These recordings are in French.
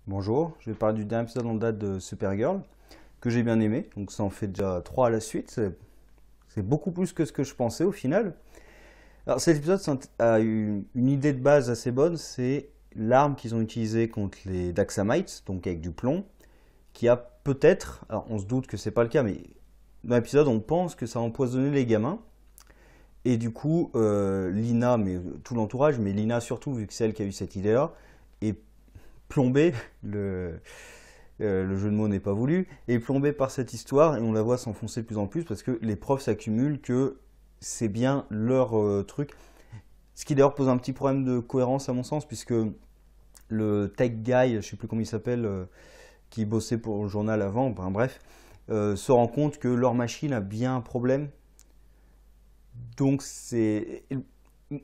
Bonjour, je vais parler du dernier épisode en date de Supergirl, que j'ai bien aimé, donc ça en fait déjà 3 à la suite, c'est beaucoup plus que ce que je pensais au final. Alors cet épisode a une idée de base assez bonne, c'est l'arme qu'ils ont utilisée contre les Daxamites, donc avec du plomb, qui a peut-être, alors on se doute que c'est pas le cas, mais dans l'épisode on pense que ça a empoisonné les gamins, et du coup Lina, mais tout l'entourage, mais Lina surtout, vu que c'est elle qui a eu cette idée-là, est plombée, le jeu de mots n'est pas voulu, est plombée par cette histoire et on la voit s'enfoncer de plus en plus parce que les preuves s'accumulent que c'est bien leur truc. Ce qui d'ailleurs pose un petit problème de cohérence à mon sens puisque le tech guy, je sais plus comment il s'appelle, qui bossait pour le journal avant, ben, bref, se rend compte que leur machine a bien un problème. Donc c'est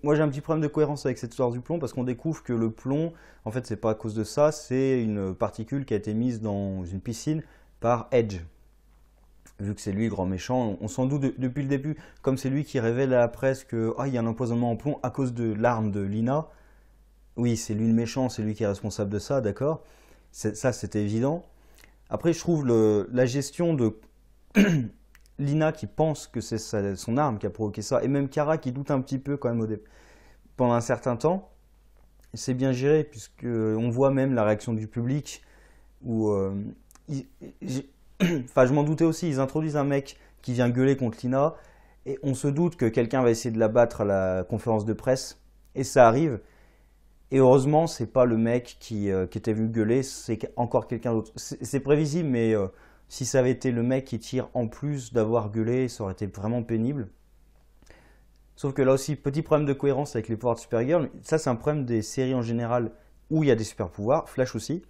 moi j'ai un petit problème de cohérence avec cette histoire du plomb parce qu'on découvre que le plomb, en fait, c'est pas à cause de ça, c'est une particule qui a été mise dans une piscine par Edge. Vu que c'est lui le grand méchant, on s'en doute depuis le début, comme c'est lui qui révèle à la presse que il y a un empoisonnement en plomb à cause de l'arme de Lina. Oui, c'est lui le méchant, c'est lui qui est responsable de ça, d'accord. Ça, c'était évident. Après, je trouve la gestion de Lina qui pense que c'est son arme qui a provoqué ça, et même Kara qui doute un petit peu quand même pendant un certain temps, c'est bien géré, puisque on voit même la réaction du public, où, enfin je m'en doutais aussi, ils introduisent un mec qui vient gueuler contre Lina, et on se doute que quelqu'un va essayer de la battre à la conférence de presse, et ça arrive, et heureusement c'est pas le mec qui était venu gueuler, c'est encore quelqu'un d'autre. C'est prévisible, mais si ça avait été le mec qui tire en plus d'avoir gueulé, ça aurait été vraiment pénible. Sauf que là aussi, petit problème de cohérence avec les pouvoirs de Supergirl. Ça, c'est un problème des séries en général où il y a des super pouvoirs, Flash aussi.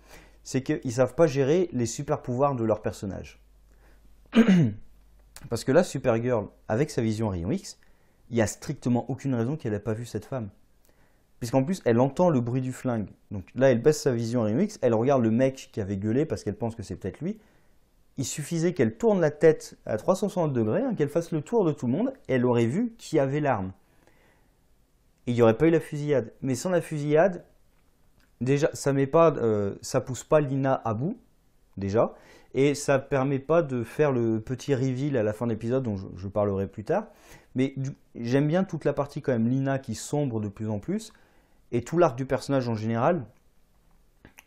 C'est qu'ils ne savent pas gérer les super pouvoirs de leurs personnages. Parce que là, Supergirl, avec sa vision rayon X, il n'y a strictement aucune raison qu'elle n'ait pas vu cette femme. Puisqu'en plus, elle entend le bruit du flingue. Donc là, elle baisse sa vision rayon X, elle regarde le mec qui avait gueulé parce qu'elle pense que c'est peut-être lui. Il suffisait qu'elle tourne la tête à 360 degrés, qu'elle fasse le tour de tout le monde, et elle aurait vu qui avait l'arme. Et il n'y aurait pas eu la fusillade. Mais sans la fusillade, déjà, ça pousse pas Lina à bout, déjà, et ça permet pas de faire le petit reveal à la fin de l'épisode dont je parlerai plus tard. Mais j'aime bien toute la partie quand même Lina qui sombre de plus en plus, et tout l'arc du personnage en général,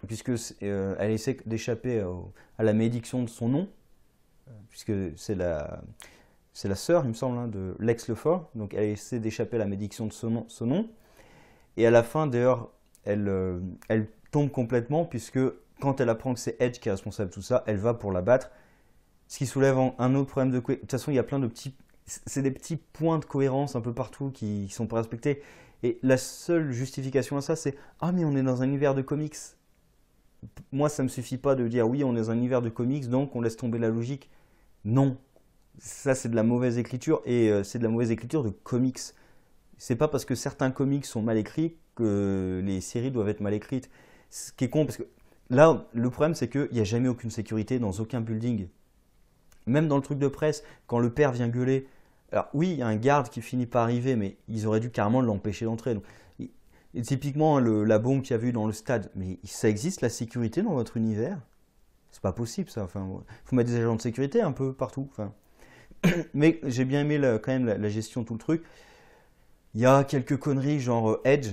puisque elle essaie d'échapper à la malédiction de son nom, puisque c'est la sœur, il me semble, hein, de Lex Luthor. Donc elle essaie d'échapper à la malédiction de son nom. Et à la fin, d'ailleurs, elle tombe complètement, puisque quand elle apprend que c'est Edge qui est responsable de tout ça, elle va pour la battre. Ce qui soulève un autre problème de cohérence. De toute façon, il y a plein de petits. C'est des petits points de cohérence un peu partout qui ne sont pas respectés. Et la seule justification à ça, c'est ah, mais on est dans un univers de comics. Moi, ça ne me suffit pas de dire oui, on est dans un univers de comics, donc on laisse tomber la logique. Non, ça c'est de la mauvaise écriture et c'est de la mauvaise écriture de comics. C'est pas parce que certains comics sont mal écrits que les séries doivent être mal écrites. Ce qui est con parce que là, le problème c'est qu'il n'y a jamais aucune sécurité dans aucun building. Même dans le truc de presse, quand le père vient gueuler, alors oui, il y a un garde qui finit par arriver, mais ils auraient dû carrément l'empêcher d'entrer. Donc, et typiquement, la bombe qu'il y a eu dans le stade, mais ça existe la sécurité dans votre univers? C'est pas possible ça. Enfin, faut mettre des agents de sécurité un peu partout. Enfin, mais j'ai bien aimé quand même la gestion de tout le truc. Il y a quelques conneries genre Edge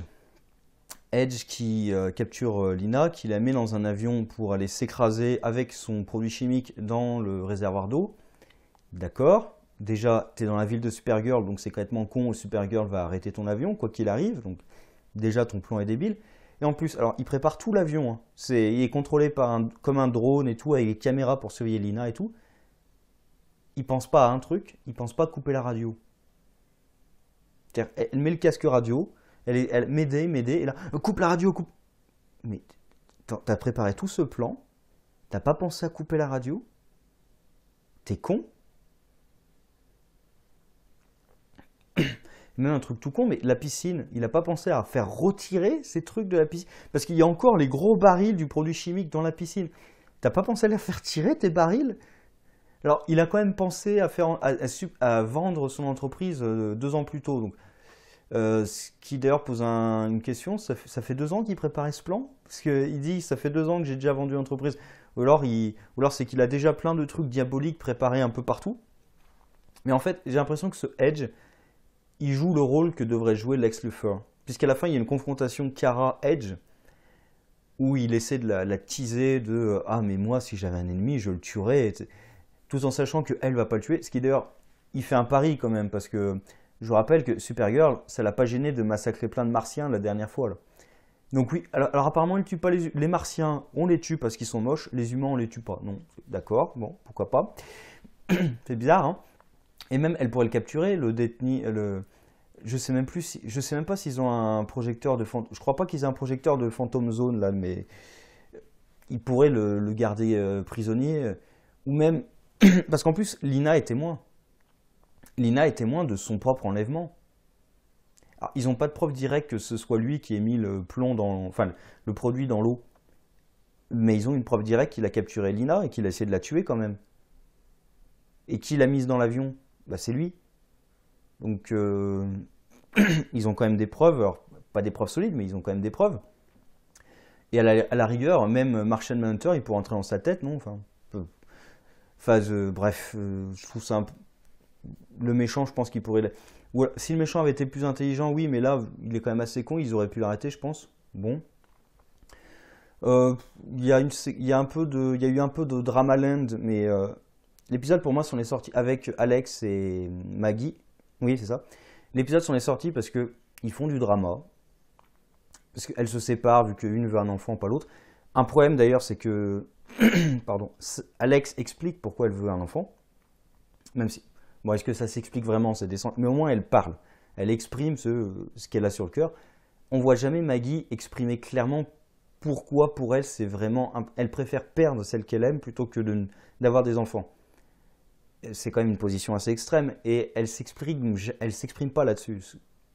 qui capture Lina, qui la met dans un avion pour aller s'écraser avec son produit chimique dans le réservoir d'eau. D'accord. Déjà, tu es dans la ville de Supergirl, donc c'est complètement con. Supergirl va arrêter ton avion, quoi qu'il arrive. Donc déjà, ton plan est débile. Et en plus, alors il prépare tout l'avion. Hein. Il est contrôlé comme un drone et tout, avec les caméras pour surveiller Lina et tout. Il pense pas à un truc, il pense pas à couper la radio. C'est-à-dire, elle met le casque radio, elle m'aider, et là, coupe la radio, coupe. Mais t'as préparé tout ce plan, t'as pas pensé à couper la radio? T'es con? Même un truc tout con, mais la piscine, il n'a pas pensé à faire retirer ces trucs de la piscine. Parce qu'il y a encore les gros barils du produit chimique dans la piscine. T'as pas pensé à les faire tirer, tes barils? Alors, il a quand même pensé à vendre son entreprise 2 ans plus tôt. Donc, Ce qui d'ailleurs pose une question, ça fait 2 ans qu'il préparait ce plan? Parce qu'il dit, ça fait 2 ans que j'ai déjà vendu l'entreprise. Ou alors c'est qu'il a déjà plein de trucs diaboliques préparés un peu partout. Mais en fait, j'ai l'impression que ce Edge, il joue le rôle que devrait jouer Lex Luthor. Puisqu'à la fin, il y a une confrontation Kara-Edge, où il essaie de la teaser de ah, mais moi, si j'avais un ennemi, je le tuerais, tout en sachant qu'elle va pas le tuer. Ce qui d'ailleurs, il fait un pari quand même, parce que je vous rappelle que Supergirl, ça l'a pas gêné de massacrer plein de martiens la dernière fois, là. Donc oui, alors apparemment, il ne tue pas les martiens, on les tue parce qu'ils sont moches, les humains, on les tue pas. Non, d'accord, bon, pourquoi pas. C'est bizarre, hein. Et même, elle pourrait le capturer, le détenu, je sais même plus, je sais même pas s'ils ont un projecteur de je crois pas qu'ils aient un projecteur de Phantom Zone là, mais ils pourraient le garder prisonnier, ou même, parce qu'en plus, Lina est témoin. Lina est témoin de son propre enlèvement. Alors, ils n'ont pas de preuve directe que ce soit lui qui ait mis le plomb enfin, le produit dans l'eau. Mais ils ont une preuve directe qu'il a capturé Lina et qu'il a essayé de la tuer quand même. Et qui l'a mise dans l'avion? Bah, c'est lui. Donc, ils ont quand même des preuves. Alors, pas des preuves solides, mais ils ont quand même des preuves. Et à la rigueur, même Martian Manhunter, il pourrait entrer dans sa tête, non? Bref, je trouve ça le méchant, je pense qu'il pourrait. Si le méchant avait été plus intelligent, oui, mais là, il est quand même assez con, ils auraient pu l'arrêter, je pense. Bon. Il y a eu un peu de Dramaland, mais l'épisode pour moi sont les sorties avec Alex et Maggie. Oui, c'est ça. L'épisode sont les sorties parce que ils font du drama, parce qu'elles se séparent vu qu'une veut un enfant, pas l'autre. Un problème d'ailleurs, c'est que pardon, Alex explique pourquoi elle veut un enfant, même si bon, est-ce que ça s'explique vraiment, c'est décent, mais au moins elle parle, elle exprime ce qu'elle a sur le cœur. On voit jamais Maggie exprimer clairement pourquoi pour elle c'est vraiment, elle préfère perdre celle qu'elle aime plutôt que d'avoir des enfants. C'est quand même une position assez extrême et elle s'exprime pas là-dessus.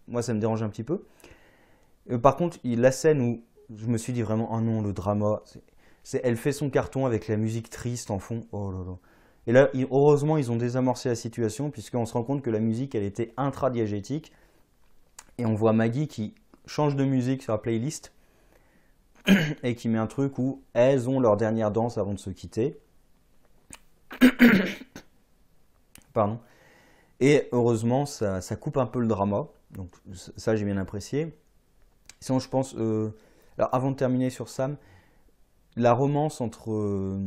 Moi ça me dérange un petit peu. Par contre, la scène où je me suis dit vraiment, oh non, le drama, elle fait son carton avec la musique triste en fond, oh là là. Et là, heureusement, ils ont désamorcé la situation, puisqu'on se rend compte que la musique, elle était intradiégétique. Et on voit Maggie qui change de musique sur la playlist, et qui met un truc où elles ont leur dernière danse avant de se quitter. Pardon. Et heureusement, ça coupe un peu le drama. Donc ça, j'ai bien apprécié. Sinon, je pense... alors, avant de terminer sur Sam, la romance entre...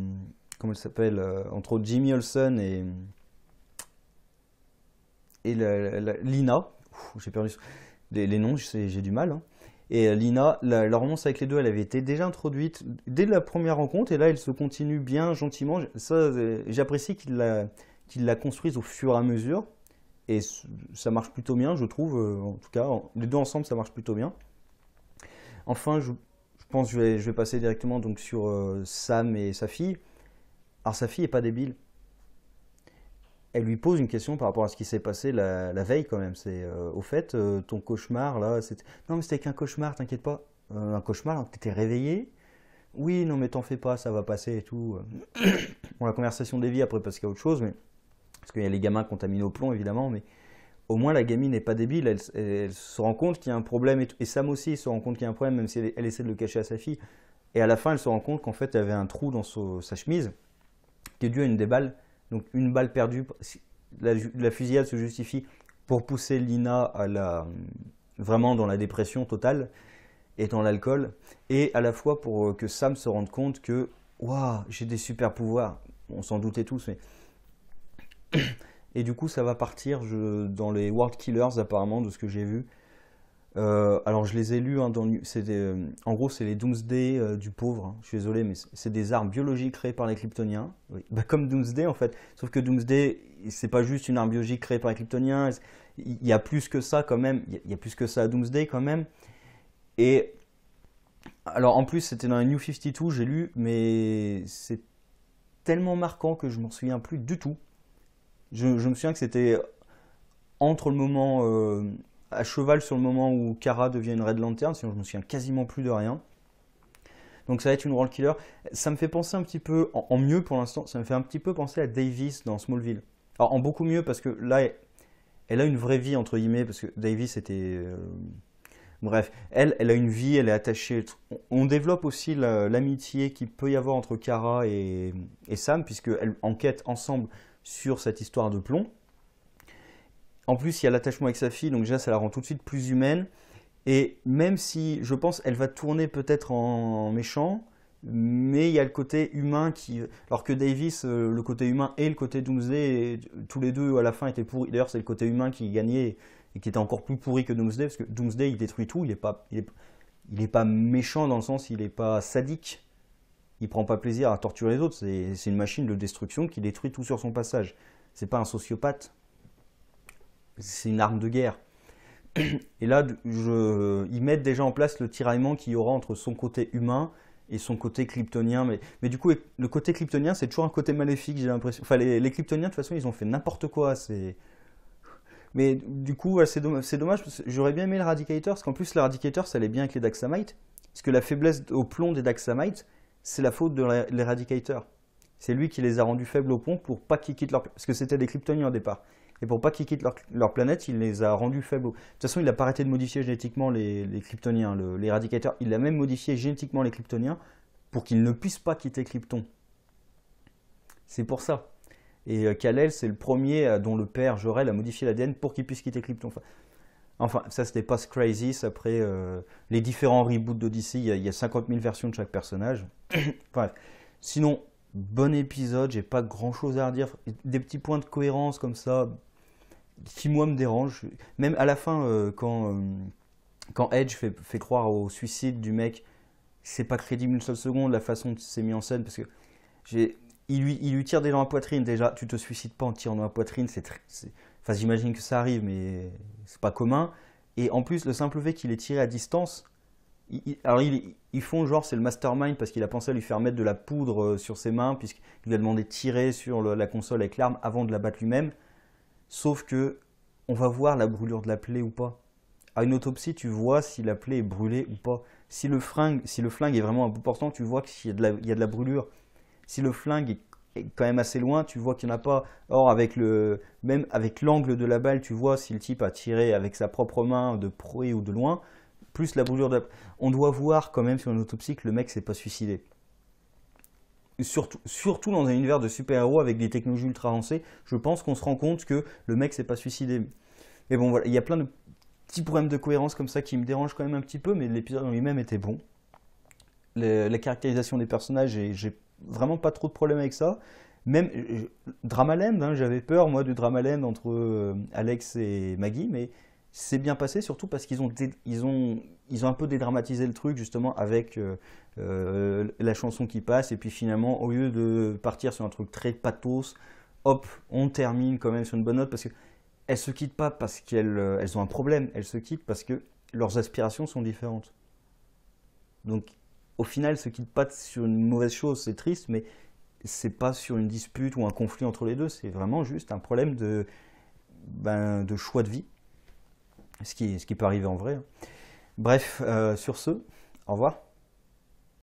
comment elle s'appelle, entre Jimmy Olsen et Lina. J'ai perdu les noms, j'ai du mal. Hein. Et Lina, la romance avec les deux, elle avait été déjà introduite dès la première rencontre, et là, elle se continue bien gentiment. Ça, j'apprécie qu'il la construise au fur et à mesure, et ça marche plutôt bien, je trouve. En tout cas, les deux ensemble, ça marche plutôt bien. Enfin, je pense que je vais passer directement donc, sur Sam et sa fille. Alors sa fille est pas débile. Elle lui pose une question par rapport à ce qui s'est passé la veille quand même. C'est au fait, ton cauchemar là, c'était... Non mais c'était qu'un cauchemar, t'inquiète pas. Un cauchemar, t'étais réveillé? Oui, non mais t'en fais pas, ça va passer et tout. Bon, la conversation dévie après parce qu'il y a autre chose, mais... parce qu'il y a les gamins contaminés au plomb évidemment, mais au moins la gamine n'est pas débile, elle se rend compte qu'il y a un problème, et Sam aussi se rend compte qu'il y a un problème, même si elle essaie de le cacher à sa fille. Et à la fin, elle se rend compte qu'en fait, il y avait un trou dans sa chemise, qui est dû à une des balles. Donc une balle perdue, la fusillade se justifie pour pousser Lina vraiment dans la dépression totale et dans l'alcool, et à la fois pour que Sam se rende compte que waouh, j'ai des super pouvoirs. On s'en doutait tous, mais et du coup ça va partir dans les World Killers apparemment, de ce que j'ai vu. Alors je les ai lus, hein, en gros c'est les Doomsday du pauvre, hein. Je suis désolé mais c'est des armes biologiques créées par les Kryptoniens, oui. Bah, comme Doomsday en fait, sauf que Doomsday c'est pas juste une arme biologique créée par les Kryptoniens, il y a plus que ça quand même, il y a plus que ça à Doomsday quand même. Et alors en plus c'était dans les New 52, j'ai lu, mais c'est tellement marquant que je m'en souviens plus du tout. Je me souviens que c'était entre le moment... à cheval sur le moment où Kara devient une Red Lantern, sinon je me souviens quasiment plus de rien. Donc ça va être une World Killer. Ça me fait penser un petit peu, en mieux pour l'instant, ça me fait un petit peu penser à Davis dans Smallville. Alors en beaucoup mieux parce que là, elle a une vraie vie, entre guillemets, parce que Davis était... bref, elle a une vie, elle est attachée. On développe aussi l'amitié qu'il peut y avoir entre Kara et Sam, puisqu'elles enquêtent ensemble sur cette histoire de plomb. En plus, il y a l'attachement avec sa fille, donc déjà, ça la rend tout de suite plus humaine. Et même si, je pense, elle va tourner peut-être en méchant, mais il y a le côté humain qui... Alors que Davis, le côté humain et le côté Doomsday, tous les deux à la fin étaient pourris. D'ailleurs, c'est le côté humain qui gagnait et qui était encore plus pourri que Doomsday, parce que Doomsday, il détruit tout, il est pas méchant dans le sens, il n'est pas sadique, il prend pas plaisir à torturer les autres, c'est une machine de destruction qui détruit tout sur son passage. C'est pas un sociopathe, c'est une arme de guerre. Et là, ils mettent déjà en place le tiraillement qu'il y aura entre son côté humain et son côté kryptonien. Mais du coup, le côté kryptonien, c'est toujours un côté maléfique, j'ai l'impression. Enfin, les kryptoniens, de toute façon, ils ont fait n'importe quoi. Mais du coup, ouais, c'est dommage, parce que j'aurais bien aimé le Radicator, parce qu'en plus, le Radicator, ça allait bien avec les Daxamites. Parce que la faiblesse au plomb des Daxamites, c'est la faute de l'Eradicator. C'est lui qui les a rendus faibles au plomb pour pas qu'ils quittent leur... Parce que c'était des kryptoniens au départ. Et pour pas qu'ils quittent leur planète, il les a rendus faibles. De toute façon, il n'a pas arrêté de modifier génétiquement les kryptoniens, l'Eradicator. Il a même modifié génétiquement les kryptoniens pour qu'ils ne puissent pas quitter Krypton. C'est pour ça. Et Kal-El, c'est le premier dont le père, Jor-El, a modifié l'ADN pour qu'il puisse quitter Krypton. Enfin ça c'était post-Crisis, après les différents reboots d'Odyssey, il y a 50 000 versions de chaque personnage. Enfin, sinon, bon épisode, j'ai pas grand chose à redire. Des petits points de cohérence comme ça, qui moi me dérangent. Même à la fin, quand Edge fait croire au suicide du mec, c'est pas crédible une seule seconde la façon dont c'est mis en scène, parce que il lui tire des dans la poitrine. Déjà, tu te suicides pas en tirant dans la poitrine, enfin, j'imagine que ça arrive, mais c'est pas commun. Et en plus, le simple fait qu'il ait tiré à distance, alors ils font genre c'est le mastermind parce qu'il a pensé à lui faire mettre de la poudre sur ses mains, puisqu'il lui a demandé de tirer sur la console avec l'arme avant de la battre lui-même. Sauf que on va voir la brûlure de la plaie ou pas. À une autopsie, tu vois si la plaie est brûlée ou pas. Si le flingue est vraiment important, tu vois qu'il y a de la brûlure. Si le flingue est quand même assez loin, tu vois qu'il n'y en a pas. Or, même avec l'angle de la balle, tu vois si le type a tiré avec sa propre main de près ou de loin, plus la brûlure de la... On doit voir quand même sur une autopsie que le mec s'est pas suicidé. Surtout dans un univers de super-héros avec des technologies ultra avancées, je pense qu'on se rend compte que le mec s'est pas suicidé. Mais bon, voilà, il y a plein de petits problèmes de cohérence comme ça qui me dérangent quand même un petit peu, mais l'épisode en lui-même était bon. La caractérisation des personnages, j'ai vraiment pas trop de problème avec ça. Même Dramaland, hein, j'avais peur moi du Dramaland entre Alex et Maggie, mais c'est bien passé surtout parce qu'ils ont un peu dédramatisé le truc justement avec la chanson qui passe, et puis finalement au lieu de partir sur un truc très pathos, hop, on termine quand même sur une bonne note, parce que elles se quittent pas parce qu'elles ont un problème, elles se quittent parce que leurs aspirations sont différentes. Donc au final, elles se quittent pas sur une mauvaise chose, c'est triste, mais c'est pas sur une dispute ou un conflit entre les deux, c'est vraiment juste un problème de choix de vie, ce qui peut arriver en vrai. Bref, sur ce, au revoir.